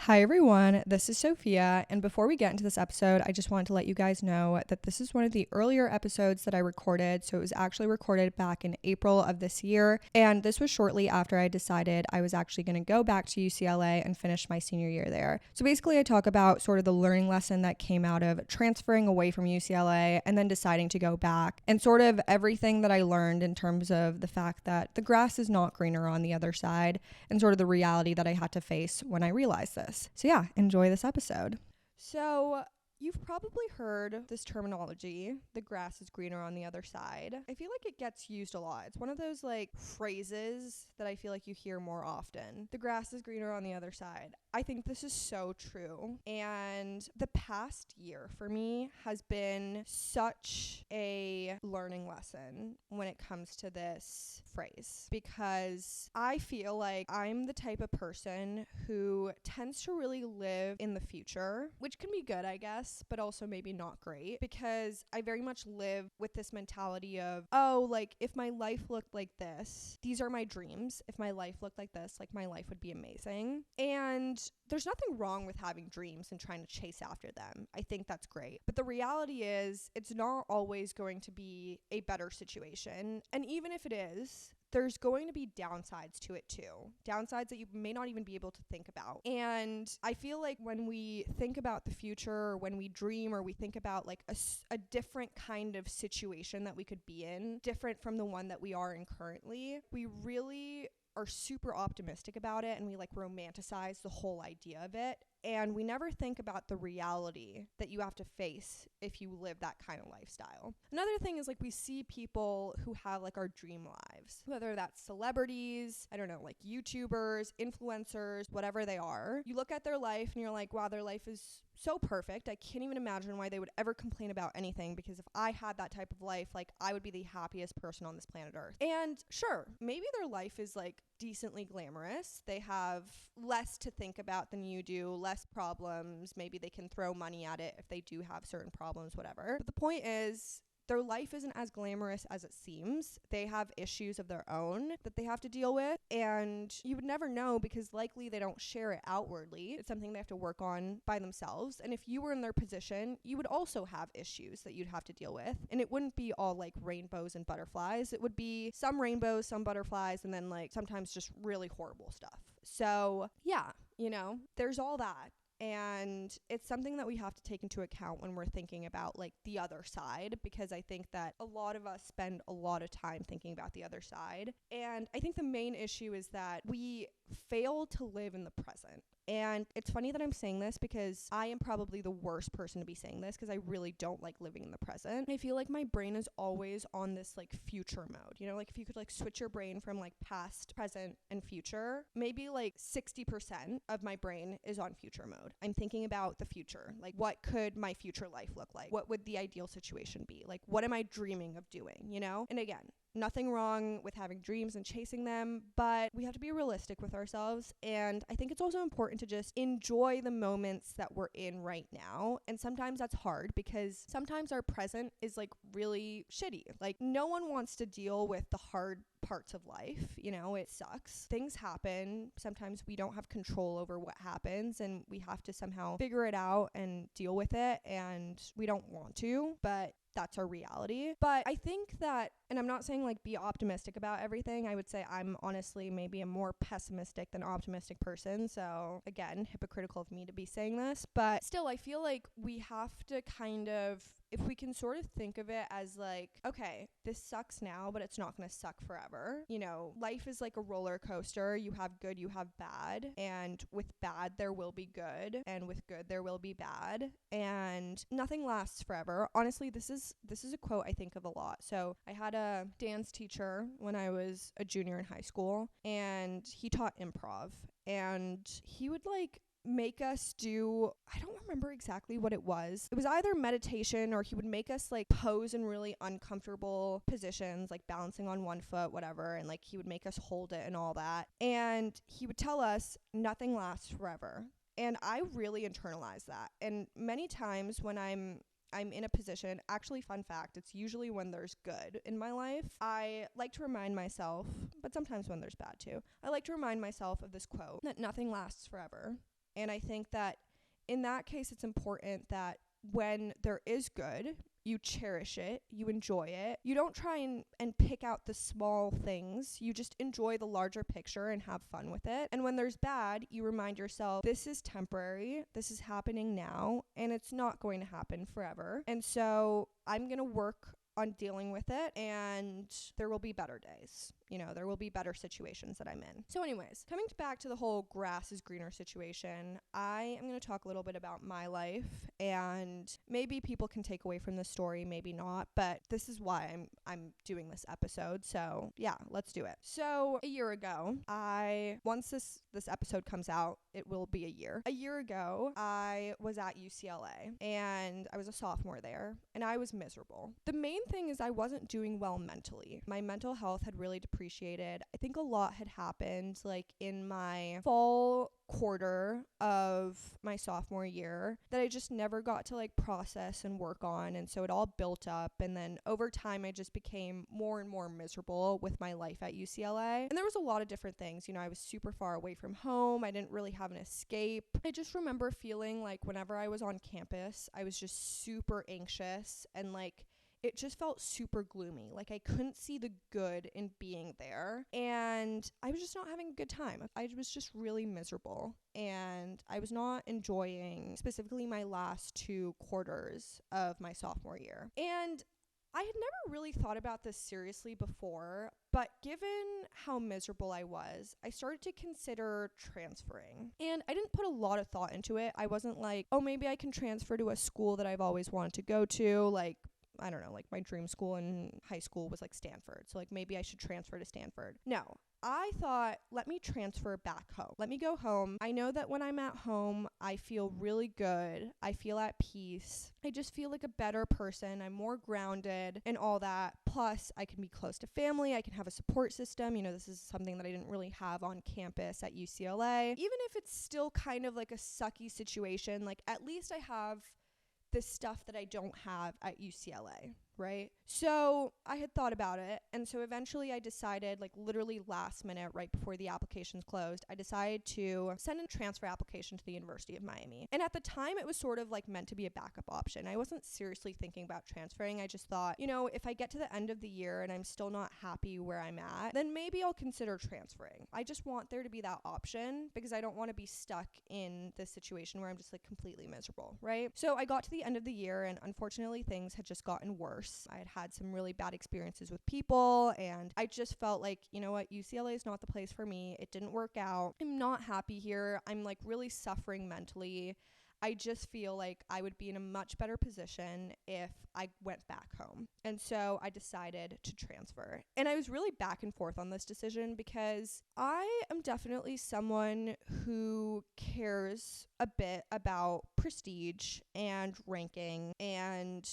Hi everyone, this is Sophia, and before we get into this episode, I just wanted to let you guys know that this is one of the earlier episodes that I recorded, so it was actually recorded back in April of this year, and this was shortly after I decided I was actually going to go back to UCLA and finish my senior year there. So basically I talk about sort of the learning lesson that came out of transferring away from UCLA and then deciding to go back, and sort of everything that I learned in terms of the fact that the grass is not greener on the other side, and sort of the reality that I had to face when I realized this. So yeah, enjoy this episode. So you've probably heard this terminology, the grass is greener on the other side. I feel like it gets used a lot. It's one of those like phrases that I feel like you hear more often. The grass is greener on the other side. I think this is so true. And the past year for me has been such a learning lesson when it comes to this phrase, because I feel like I'm the type of person who tends to really live in the future, which can be good, I guess, but also maybe not great, because I very much live with this mentality of, oh, like if my life looked like this, these are my dreams. If my life looked like this, like my life would be amazing. And there's nothing wrong with having dreams and trying to chase after them. I think that's great. But the reality is it's not always going to be a better situation. And even if it is, there's going to be downsides to it too. Downsides that you may not even be able to think about. And I feel like when we think about the future, or when we dream, or we think about like a different kind of situation that we could be in, different from the one that we are in currently, we really are super optimistic about it, and we like romanticize the whole idea of it, and we never think about the reality that you have to face if you live that kind of lifestyle. Another thing is like we see people who have like our dream lives, whether that's celebrities, I don't know, like YouTubers, influencers, whatever they are. You look at their life and you're like, wow, their life is so perfect. I can't even imagine why they would ever complain about anything, because if I had that type of life, like I would be the happiest person on this planet Earth. And sure, maybe their life is like decently glamorous. They have less to think about than you do, less problems. Maybe they can throw money at it if they do have certain problems, whatever. But the point is, their life isn't as glamorous as it seems. They have issues of their own that they have to deal with, and you would never know because likely they don't share it outwardly. It's something they have to work on by themselves. And if you were in their position, you would also have issues that you'd have to deal with. And it wouldn't be all like rainbows and butterflies. It would be some rainbows, some butterflies, and then like sometimes just really horrible stuff. So yeah, there's all that. And it's something that we have to take into account when we're thinking about like the other side, because I think that a lot of us spend a lot of time thinking about the other side. And I think the main issue is that we fail to live in the present. And it's funny that I'm saying this because I am probably the worst person to be saying this, because I really don't like living in the present. I feel like my brain is always on this like future mode, like if you could like switch your brain from like past, present, and future, maybe like 60% of my brain is on future mode. I'm thinking about the future. Like, what could my future life look like? What would the ideal situation be? Like, what am I dreaming of doing, And again, nothing wrong with having dreams and chasing them, but we have to be realistic with ourselves. And I think it's also important to just enjoy the moments that we're in right now. And sometimes that's hard because sometimes our present is like really shitty. Like, no one wants to deal with the hard parts of life. It sucks. Things happen. Sometimes we don't have control over what happens, and we have to somehow figure it out and deal with it. And we don't want to, but that's our reality. But I think that, and I'm not saying like be optimistic about everything. I would say I'm honestly maybe a more pessimistic than optimistic person. So again, hypocritical of me to be saying this, but still I feel like we have to kind of, if we can sort of think of it as like, okay, this sucks now, but it's not going to suck forever. Life is like a roller coaster. You have good, you have bad. And with bad, there will be good. And with good, there will be bad. And nothing lasts forever. Honestly, this is a quote I think of a lot. So I had a dance teacher when I was a junior in high school, and he taught improv. And he would like make us do, I don't remember exactly what it was. It was either meditation, or he would make us like pose in really uncomfortable positions, like balancing on one foot, whatever, and like he would make us hold it and all that. And he would tell us nothing lasts forever. And I really internalized that. And many times when I'm in a position, actually fun fact, it's usually when there's good in my life, I like to remind myself, but sometimes when there's bad too, I like to remind myself of this quote, that nothing lasts forever. And I think that in that case, it's important that when there is good, you cherish it, you enjoy it. You don't try and pick out the small things. You just enjoy the larger picture and have fun with it. And when there's bad, you remind yourself, this is temporary, this is happening now, and it's not going to happen forever. And so I'm going to work on dealing with it, and there will be better days. There will be better situations that I'm in. So anyways, coming back to the whole grass is greener situation, I am going to talk a little bit about my life, and maybe people can take away from this story, maybe not, but this is why I'm doing this episode. So yeah, let's do it. So a year ago, once this episode comes out, it will be a year. A year ago, I was at UCLA, and I was a sophomore there, and I was miserable. The main thing is I wasn't doing well mentally. My mental health had really depreciated. I think a lot had happened like in my fall quarter of my sophomore year that I just never got to like process and work on, and so it all built up, and then over time I just became more and more miserable with my life at UCLA. And there was a lot of different things. I was super far away from home. I didn't really have an escape. I just remember feeling like whenever I was on campus, I was just super anxious, and like it just felt super gloomy. Like I couldn't see the good in being there, and I was just not having a good time. I was just really miserable, and I was not enjoying specifically my last 2 quarters of my sophomore year. And I had never really thought about this seriously before, but given how miserable I was, I started to consider transferring. And I didn't put a lot of thought into it. I wasn't like, oh, maybe I can transfer to a school that I've always wanted to go to, like, I don't know, like my dream school in high school was like Stanford. So like maybe I should transfer to Stanford. No, I thought, let me transfer back home. Let me go home. I know that when I'm at home, I feel really good. I feel at peace. I just feel like a better person. I'm more grounded and all that. Plus, I can be close to family. I can have a support system. This is something that I didn't really have on campus at UCLA. Even if it's still kind of like a sucky situation, like at least I have this stuff that I don't have at UCLA, right? So I had thought about it, and so eventually I decided, like literally last minute, right before the applications closed, I decided to send a transfer application to the University of Miami. And at the time, it was sort of like meant to be a backup option. I wasn't seriously thinking about transferring. I just thought, if I get to the end of the year and I'm still not happy where I'm at, then maybe I'll consider transferring. I just want there to be that option because I don't want to be stuck in this situation where I'm just like completely miserable, right? So I got to the end of the year, and unfortunately things had just gotten worse. I had some really bad experiences with people, and I just felt like, UCLA is not the place for me. It didn't work out. I'm not happy here. I'm like really suffering mentally. I just feel like I would be in a much better position if I went back home. And so I decided to transfer. And I was really back and forth on this decision because I am definitely someone who cares a bit about prestige and ranking and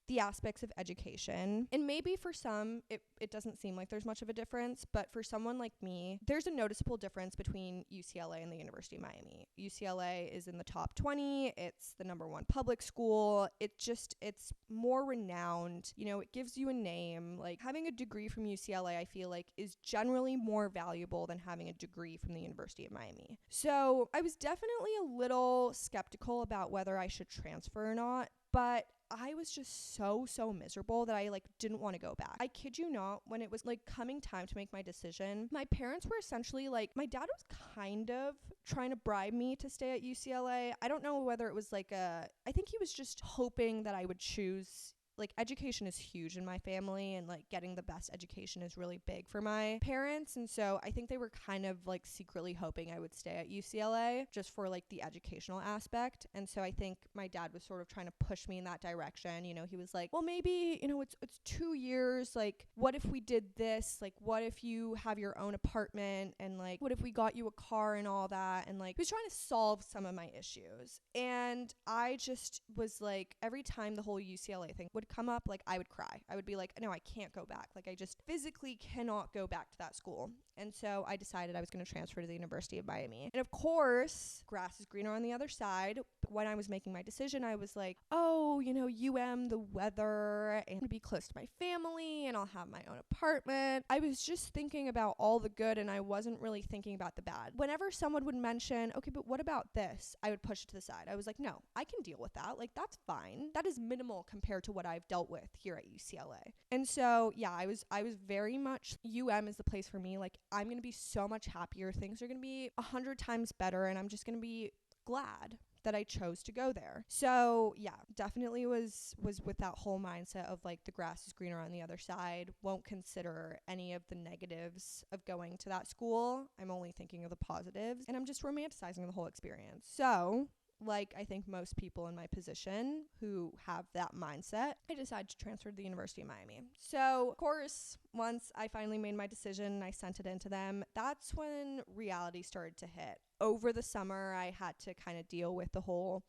the aspects of education. And maybe for some, it doesn't seem like there's much of a difference, but for someone like me, there's a noticeable difference between UCLA and the University of Miami. UCLA is in the top 20. It's the #1 public school. It's more renowned. It gives you a name. Like having a degree from UCLA, I feel like is generally more valuable than having a degree from the University of Miami. So I was definitely a little skeptical about whether I should transfer or not, but I was just so miserable that I like didn't want to go back. I kid you not, when it was like coming time to make my decision, my parents were essentially like, my dad was kind of trying to bribe me to stay at UCLA. I don't know whether it was like I think he was just hoping that I would choose. Like education is huge in my family, and like getting the best education is really big for my parents. And so I think they were kind of like secretly hoping I would stay at UCLA just for like the educational aspect. And so I think my dad was sort of trying to push me in that direction. He was like, well, maybe, it's 2 years. Like, what if we did this? Like, what if you have your own apartment? And like, what if we got you a car and all that? And like, he was trying to solve some of my issues. And I just was like, every time the whole UCLA thing would come up, like I would cry. I would be like, no, I can't go back. Like I just physically cannot go back to that school. And so I decided I was going to transfer to the University of Miami. And of course, grass is greener on the other side. But when I was making my decision, I was like, oh, the weather, and to be close to my family, and I'll have my own apartment. I was just thinking about all the good, and I wasn't really thinking about the bad. Whenever someone would mention, okay, but what about this? I would push it to the side. I was like, no, I can deal with that. Like, that's fine. That is minimal compared to what I've dealt with here at UCLA. And so, yeah, I was very much, is the place for me. Like, I'm going to be so much happier. Things are going to be 100 times better, and I'm just going to be glad that I chose to go there. So yeah, definitely was with that whole mindset of like the grass is greener on the other side. Won't consider any of the negatives of going to that school. I'm only thinking of the positives, and I'm just romanticizing the whole experience. So like I think most people in my position who have that mindset, I decided to transfer to the University of Miami. So, of course, once I finally made my decision and I sent it in to them, that's when reality started to hit. Over the summer, I had to kind of deal with the whole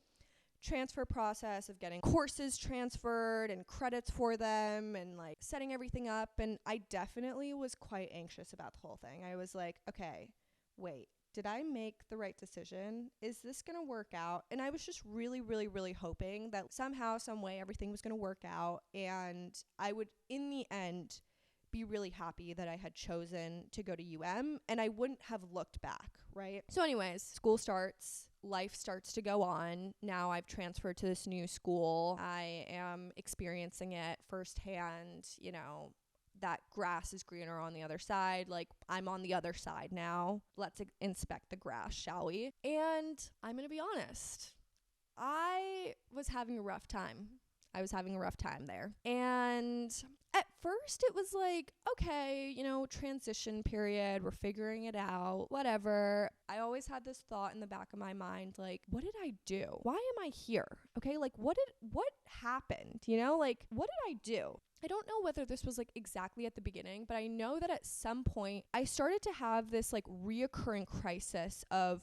transfer process of getting courses transferred and credits for them and like setting everything up. And I definitely was quite anxious about the whole thing. I was like, okay, wait. Did I make the right decision? Is this going to work out? And I was just really, really, really hoping that somehow, some way, everything was going to work out. And I would, in the end, be really happy that I had chosen to go to and I wouldn't have looked back, right? So anyways, school starts, life starts to go on. Now I've transferred to this new school. I am experiencing it firsthand, that grass is greener on the other side. Like, I'm on the other side now. Let's inspect the grass, shall we? And I'm going to be honest. I was having a rough time. There. And at first it was like, okay, transition period. We're figuring it out, whatever. I always had this thought in the back of my mind, like, what did I do? Why am I here? Okay, like, what happened? Like, what did I do? I don't know whether this was like exactly at the beginning, but I know that at some point I started to have this like reoccurring crisis of,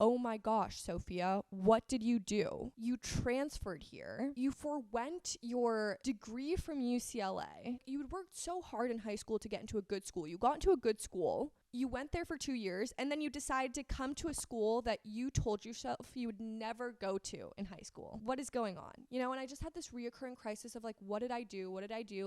oh my gosh, Sophia, what did you do? You transferred here. You forwent your degree from UCLA. You had worked so hard in high school to get into a good school. You got into a good school. You went there for 2 years, and then you decided to come to a school that you told yourself you would never go to in high school. What is going on? And I just had this reoccurring crisis of like, what did I do?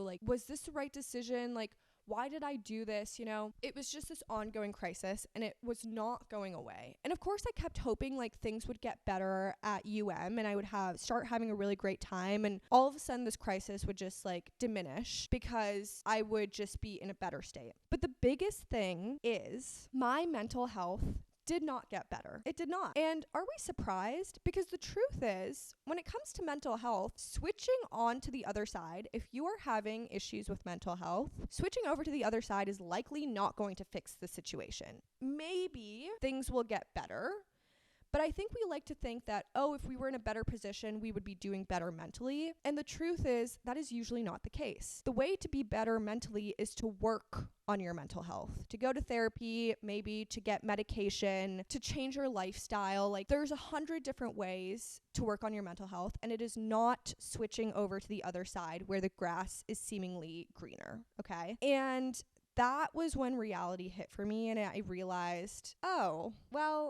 Like, was this the right decision? Like, why did I do this? It was just this ongoing crisis, and it was not going away. And of course I kept hoping like things would get better at and I would start having a really great time. And all of a sudden this crisis would just like diminish because I would just be in a better state. But the biggest thing is my mental health did not get better. It did not. And are we surprised? Because the truth is, when it comes to mental health, switching on to the other side, if you are having issues with mental health, switching over to the other side is likely not going to fix the situation. Maybe things will get better. But I think we like to think that, if we were in a better position, we would be doing better mentally. And the truth is, that is usually not the case. The way to be better mentally is to work on your mental health, to go to therapy, maybe to get medication, to change your lifestyle. Like, there's 100 different ways to work on your mental health, and it is not switching over to the other side where the grass is seemingly greener, okay? And that was when reality hit for me, and I realized,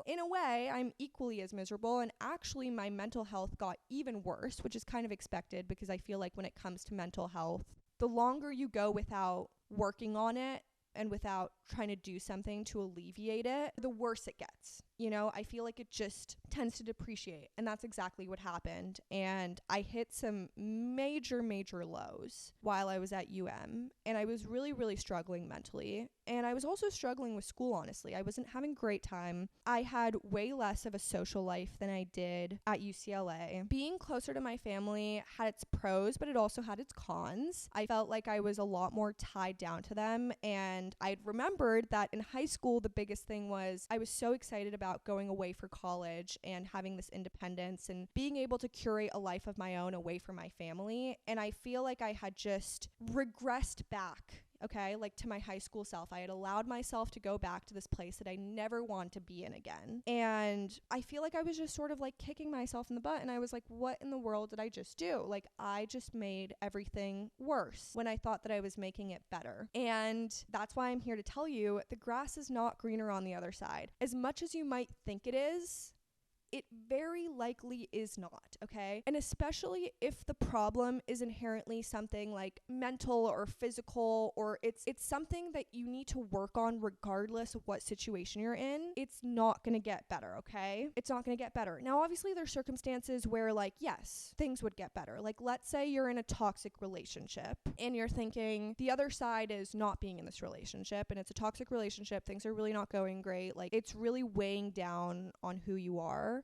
in a way, I'm equally as miserable, and actually my mental health got even worse, which is kind of expected because I feel like when it comes to mental health, the longer you go without working on it and without trying to do something to alleviate it, the worse it gets. I feel like it just tends to depreciate, and that's exactly what happened. And I hit some major, major lows while I was at and I was really, really struggling mentally. And I was also struggling with school, honestly. I wasn't having a great time. I had way less of a social life than I did at UCLA. Being closer to my family had its pros, but it also had its cons. I felt like I was a lot more tied down to them, and I remembered that in high school, the biggest thing was I was so excited about going away for college and having this independence and being able to curate a life of my own away from my family. And I feel like I had just regressed back okay? Like to my high school self. I had allowed myself to go back to this place that I never want to be in again. And I feel like I was just sort of like kicking myself in the butt. And I was like, what in the world did I just do? Like, I just made everything worse when I thought that I was making it better. And that's why I'm here to tell you the grass is not greener on the other side. As much as you might think it is, it very likely is not, okay? And especially if the problem is inherently something like mental or physical, or it's something that you need to work on regardless of what situation you're in, it's not gonna get better, okay? It's not gonna get better. Now, obviously, there's circumstances where, like, yes, things would get better. Like, let's say you're in a toxic relationship and you're thinking the other side is not being in this relationship and it's a toxic relationship, things are really not going great, like, it's really weighing down on who you are.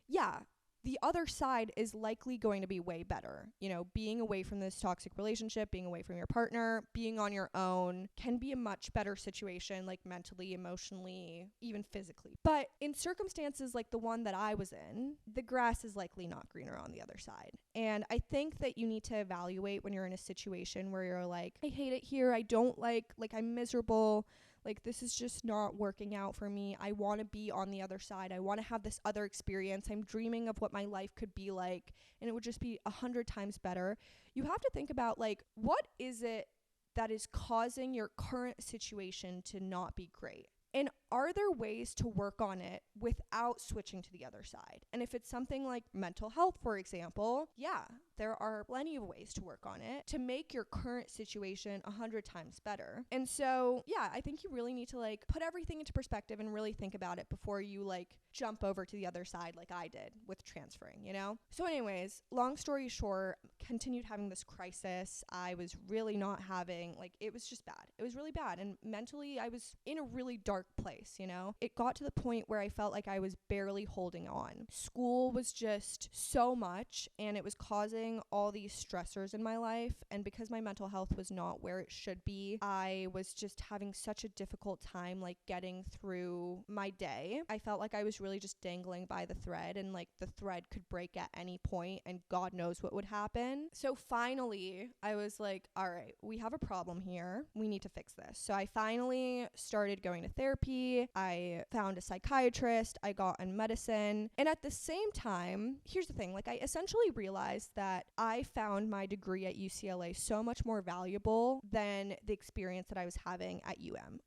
Yeah, the other side is likely going to be way better. You know, being away from this toxic relationship, being away from your partner, being on your own can be a much better situation, like mentally, emotionally, even physically. But in circumstances like the one that I was in, the grass is likely not greener on the other side. And I think that you need to evaluate when you're in a situation where you're like, I hate it here, I don't like I'm miserable, like this is just not working out for me. I want to be on the other side. I want to have this other experience. I'm dreaming of what my life could be like, and it would just be 100 times better. You have to think about, like, what is it that is causing your current situation to not be great? And are there ways to work on it without switching to the other side? And if it's something like mental health, for example, yeah, there are plenty of ways to work on it to make your current situation 100 times better. And so, yeah, I think you really need to like put everything into perspective and really think about it before you like jump over to the other side like I did with transferring, you know? So anyways, long story short, continued having this crisis. I was really not having, like, it was just bad. It was really bad. And mentally, I was in a really dark place, you know? It got to the point where I felt like I was barely holding on. School was just so much, and it was causing all these stressors in my life. And because my mental health was not where it should be, I was just having such a difficult time like getting through my day. I felt like I was really just dangling by the thread, and like the thread could break at any point and God knows what would happen. So finally I was like, all right, we have a problem here, we need to fix this. So I finally started going to therapy. I found a psychiatrist, I got on medicine, and at the same time, here's the thing, like I essentially realized that I found my degree at UCLA so much more valuable than the experience that I was having at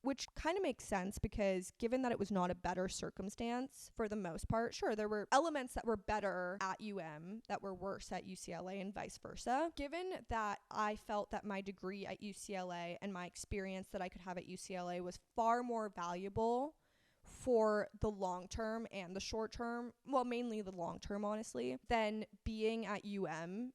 which kind of makes sense because given that it was not a better circumstance for the most part, sure, there were elements that were better at that were worse at UCLA and vice versa. Given that I felt that my degree at UCLA and my experience that I could have at UCLA was far more valuable for the long term and the short term, well, mainly the long term, honestly, than being at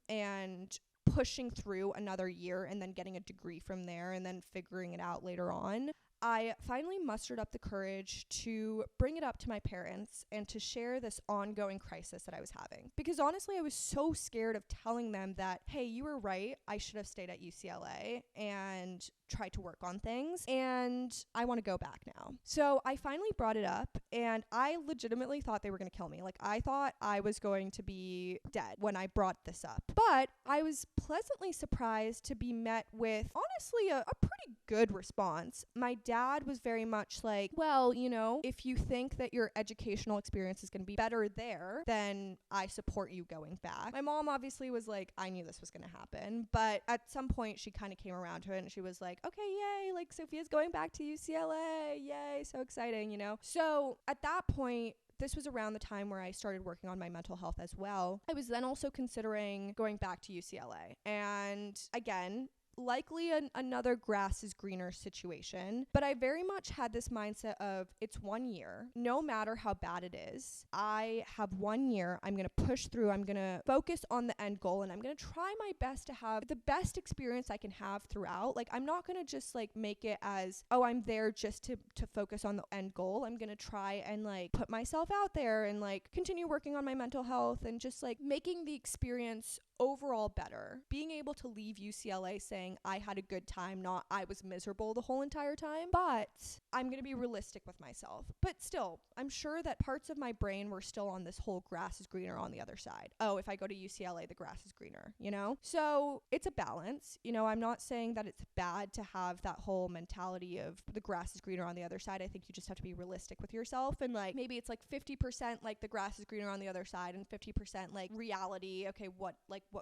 and pushing through another year and then getting a degree from there and then figuring it out later on, I finally mustered up the courage to bring it up to my parents and to share this ongoing crisis that I was having. Because honestly, I was so scared of telling them that, hey, you were right, I should have stayed at UCLA and tried to work on things, and I want to go back now. So I finally brought it up, and I legitimately thought they were going to kill me. Like, I thought I was going to be dead when I brought this up. But I was pleasantly surprised to be met with, honestly, a pretty good response. My dad was very much like, well, you know, if you think that your educational experience is going to be better there, then I support you going back. My mom obviously was like, I knew this was going to happen. But at some point, she kind of came around to it, and she was like, okay, yay, like Sophia's going back to UCLA, yay, so exciting, you know? So at that point, this was around the time where I started working on my mental health as well. I was then also considering going back to UCLA. And again, likely another grass is greener situation, but I very much had this mindset of it's 1 year, no matter how bad it is. I have 1 year, I'm going to push through, I'm going to focus on the end goal, and I'm going to try my best to have the best experience I can have throughout. Like, I'm not going to just like make it as, oh, I'm there just to focus on the end goal. I'm going to try and like put myself out there and like continue working on my mental health and just like making the experience overall better. Being able to leave UCLA saying, saying I had a good time, not I was miserable the whole entire time. But I'm going to be realistic with myself. But still, I'm sure that parts of my brain were still on this whole grass is greener on the other side. Oh, if I go to UCLA, the grass is greener, you know? So it's a balance. You know, I'm not saying that it's bad to have that whole mentality of the grass is greener on the other side. I think you just have to be realistic with yourself. And like, maybe it's like 50% like the grass is greener on the other side and 50% like reality. Okay, what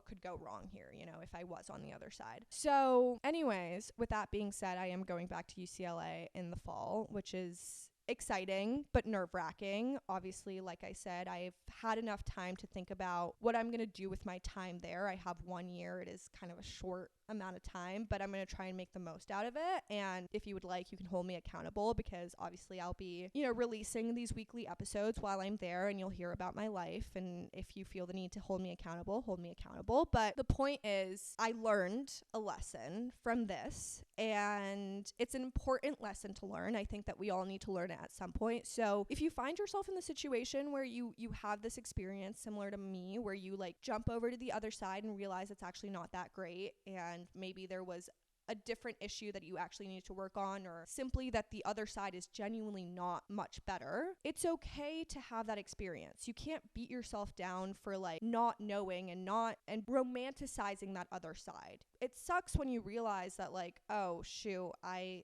could go wrong here, you know, if I was on the other side. So anyways, with that being said, I am going back to UCLA in the fall, which is exciting but nerve-wracking. Obviously, like I said, I've had enough time to think about what I'm going to do with my time there. I have 1 year. It is kind of a short amount of time, but I'm going to try and make the most out of it. And if you would like, you can hold me accountable, because obviously I'll be, you know, releasing these weekly episodes while I'm there, and you'll hear about my life. And if you feel the need to hold me accountable, hold me accountable. But the point is, I learned a lesson from this, and it's an important lesson to learn. I think that we all need to learn it at some point. So if you find yourself in the situation where you have this experience similar to me, where you like jump over to the other side and realize it's actually not that great, and maybe there was a different issue that you actually need to work on, or simply that the other side is genuinely not much better, it's okay to have that experience. You can't beat yourself down for like not knowing and romanticizing that other side. It sucks when you realize that like, oh shoot,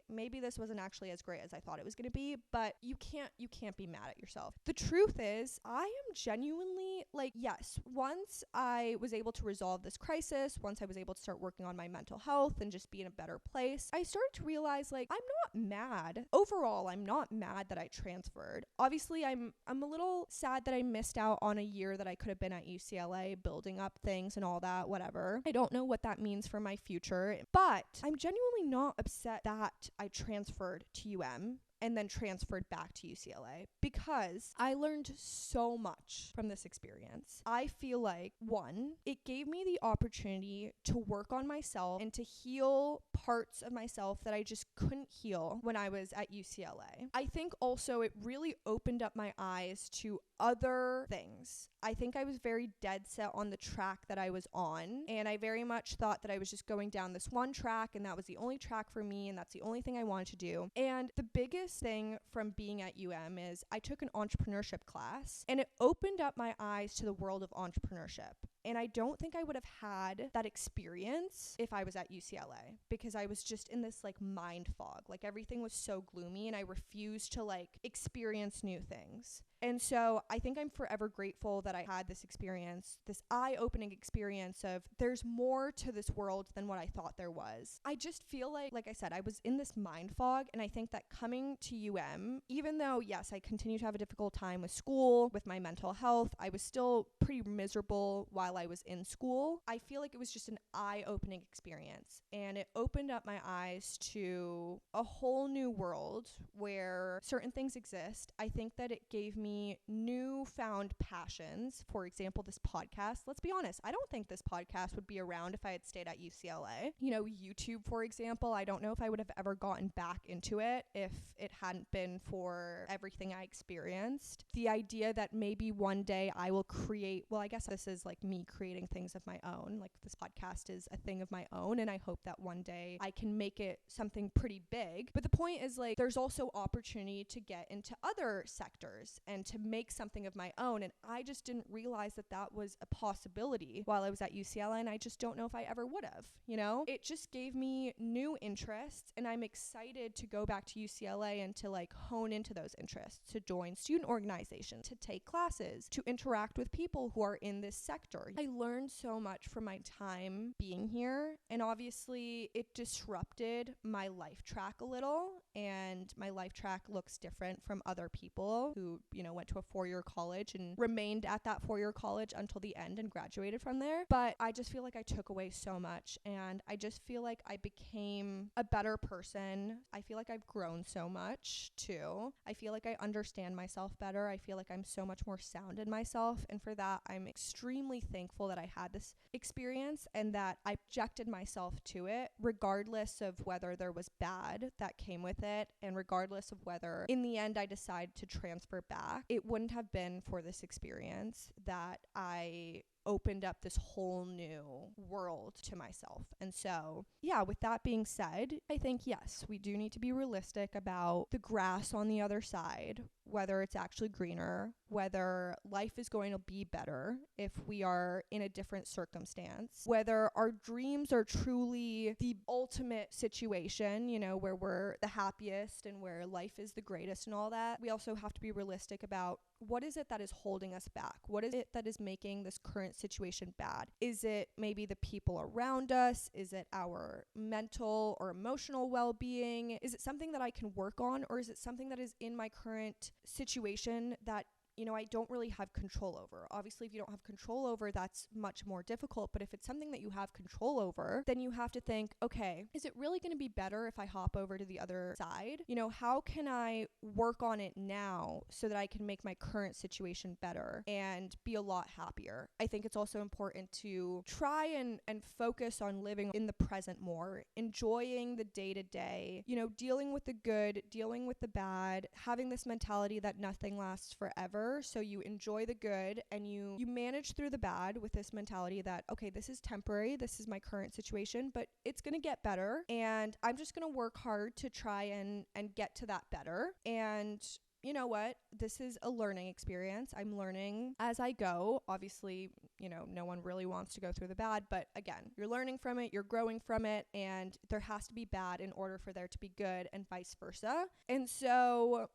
maybe this wasn't actually as great as I thought it was going to be, but you can't be mad at yourself. The truth is, I am genuinely like, yes, once I was able to resolve this crisis, once I was able to start working on my mental health and just be in a better place, I started to realize like, I'm not mad. Overall, I'm not mad that I transferred. Obviously, I'm a little sad that I missed out on a year that I could have been at UCLA building up things and all that, whatever. I don't know what that means for my future, but I'm genuinely not upset that I transferred to UM and then transferred back to UCLA, because I learned so much from this experience. I feel like, one, it gave me the opportunity to work on myself and to heal parts of myself that I just couldn't heal when I was at UCLA. I think also it really opened up my eyes to other things. I think I was very dead set on the track that I was on, and I very much thought that I was just going down this one track, and that was the only track for me, and that's the only thing I wanted to do. And the biggest thing from being at UM is I took an entrepreneurship class, and it opened up my eyes to the world of entrepreneurship. And I don't think I would have had that experience if I was at UCLA, because I was just in this like mind fog. Like everything was so gloomy, and I refused to like experience new things. And so I think I'm forever grateful that I had this experience, this eye-opening experience of there's more to this world than what I thought there was. I just feel like I said, I was in this mind fog, and I think that coming to UM, even though, yes, I continue to have a difficult time with school, with my mental health, I was still pretty miserable while I was in school. I feel like it was just an eye-opening experience, and it opened up my eyes to a whole new world where certain things exist. I think that it gave me newfound passions. For example, this podcast. Let's be honest, I don't think this podcast would be around if I had stayed at UCLA. You know, YouTube, for example, I don't know if I would have ever gotten back into it if it hadn't been for everything I experienced. The idea that maybe one day I will create, well, I guess this is like me creating things of my own. Like this podcast is a thing of my own, and I hope that one day I can make it something pretty big. But the point is like, there's also opportunity to get into other sectors and to make something of my own. And I just didn't realize that that was a possibility while I was at UCLA, and I just don't know if I ever would have, you know? It just gave me new interests, and I'm excited to go back to UCLA and to like hone into those interests, to join student organizations, to take classes, to interact with people who are in this sector. I learned so much from my time being here, and obviously it disrupted my life track a little, and my life track looks different from other people who, you know, went to a 4-year college and remained at that 4-year college until the end and graduated from there. But I just feel like I took away so much, and I just feel like I became a better person. I feel like I've grown so much too. I feel like I understand myself better. I feel like I'm so much more sound in myself, and for that I'm extremely thankful that I had this experience and that I objected myself to it, regardless of whether there was bad that came with it, and regardless of whether in the end I decided to transfer back. It wouldn't have been for this experience that I opened up this whole new world to myself. And so, yeah, with that being said, I think, yes, we do need to be realistic about the grass on the other side, whether it's actually greener, whether life is going to be better if we are in a different circumstance, whether our dreams are truly the ultimate situation, you know, where we're the happiest and where life is the greatest and all that. We also have to be realistic about what is it that is holding us back? What is it that is making this current situation bad? Is it maybe the people around us? Is it our mental or emotional well-being? Is it something that I can work on, or is it something that is in my current situation that I don't really have control over? Obviously, if you don't have control over, that's much more difficult. But if it's something that you have control over, then you have to think, okay, is it really going to be better if I hop over to the other side? How can I work on it now so that I can make my current situation better and be a lot happier? I think it's also important to try and focus on living in the present more, enjoying the day-to-day, dealing with the good, dealing with the bad, having this mentality that nothing lasts forever. So you enjoy the good and you manage through the bad with this mentality that, okay, this is temporary, this is my current situation, but it's going to get better, and I'm just going to work hard to try and get to that better. And you know what? This is a learning experience. I'm learning as I go. Obviously, no one really wants to go through the bad, but again, you're learning from it, you're growing from it, and there has to be bad in order for there to be good, and vice versa. And so,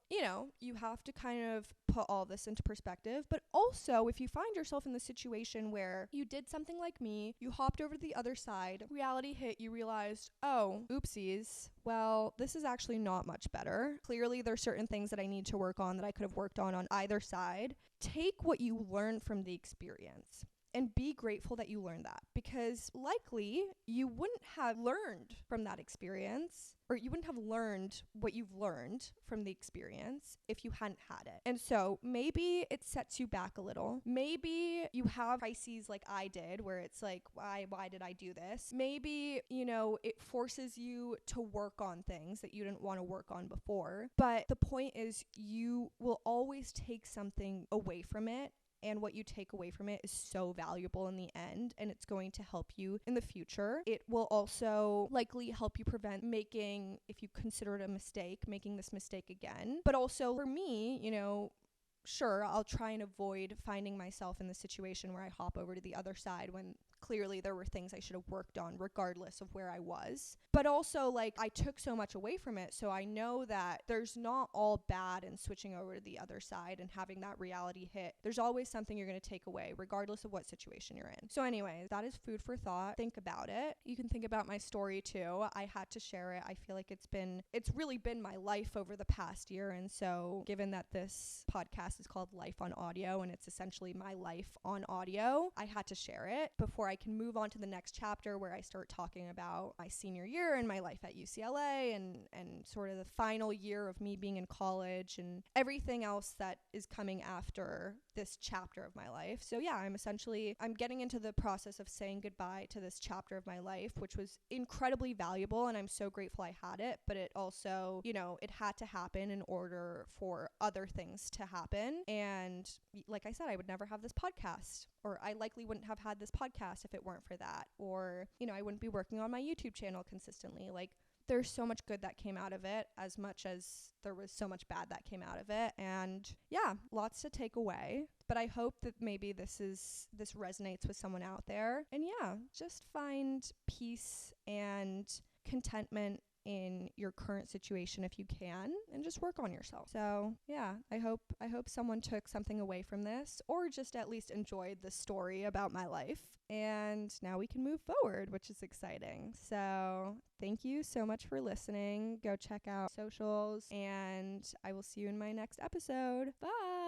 you have to kind of put all this into perspective. But also, if you find yourself in the situation where you did something like me, you hopped over to the other side, reality hit, you realized, oh, oopsies, well, this is actually not much better. Clearly, there's certain things that I need to work on that I could have worked on either side. Take what you learned from the experience and be grateful that you learned that, because likely you wouldn't have learned from that experience, or you wouldn't have learned what you've learned from the experience if you hadn't had it. And so maybe it sets you back a little. Maybe you have crises like I did, where it's like, why did I do this? Maybe, it forces you to work on things that you didn't want to work on before. But the point is, you will always take something away from it. And what you take away from it is so valuable in the end, and it's going to help you in the future. It will also likely help you prevent making, if you consider it a mistake, making this mistake again. But also for me, sure, I'll try and avoid finding myself in the situation where I hop over to the other side when clearly there were things I should have worked on regardless of where I was. But also, I took so much away from it, so I know that there's not all bad in switching over to the other side and having that reality hit. There's always something you're going to take away regardless of what situation you're in. So anyways, that is food for thought. Think about it. You can think about my story too. I had to share it. I feel like it's really been my life over the past year, and so given that this podcast is called Life on Audio and it's essentially my life on audio, I had to share it before I can move on to the next chapter where I start talking about my senior year and my life at UCLA and sort of the final year of me being in college and everything else that is coming after this chapter of my life. So yeah, I'm getting into the process of saying goodbye to this chapter of my life, which was incredibly valuable, and I'm so grateful I had it, but it also, it had to happen in order for other things to happen. And like I said, I would never have this podcast, or I likely wouldn't have had this podcast if it weren't for that, or I wouldn't be working on my YouTube channel consistently. There's so much good that came out of it, as much as there was so much bad that came out of it. And yeah, lots to take away. But I hope that maybe this resonates with someone out there. And yeah, just find peace and contentment in your current situation if you can, and just work on yourself. So yeah, I hope someone took something away from this, or just at least enjoyed the story about my life. And now we can move forward, which is exciting. So thank you so much for listening. Go check out socials, and I will see you in my next episode. Bye.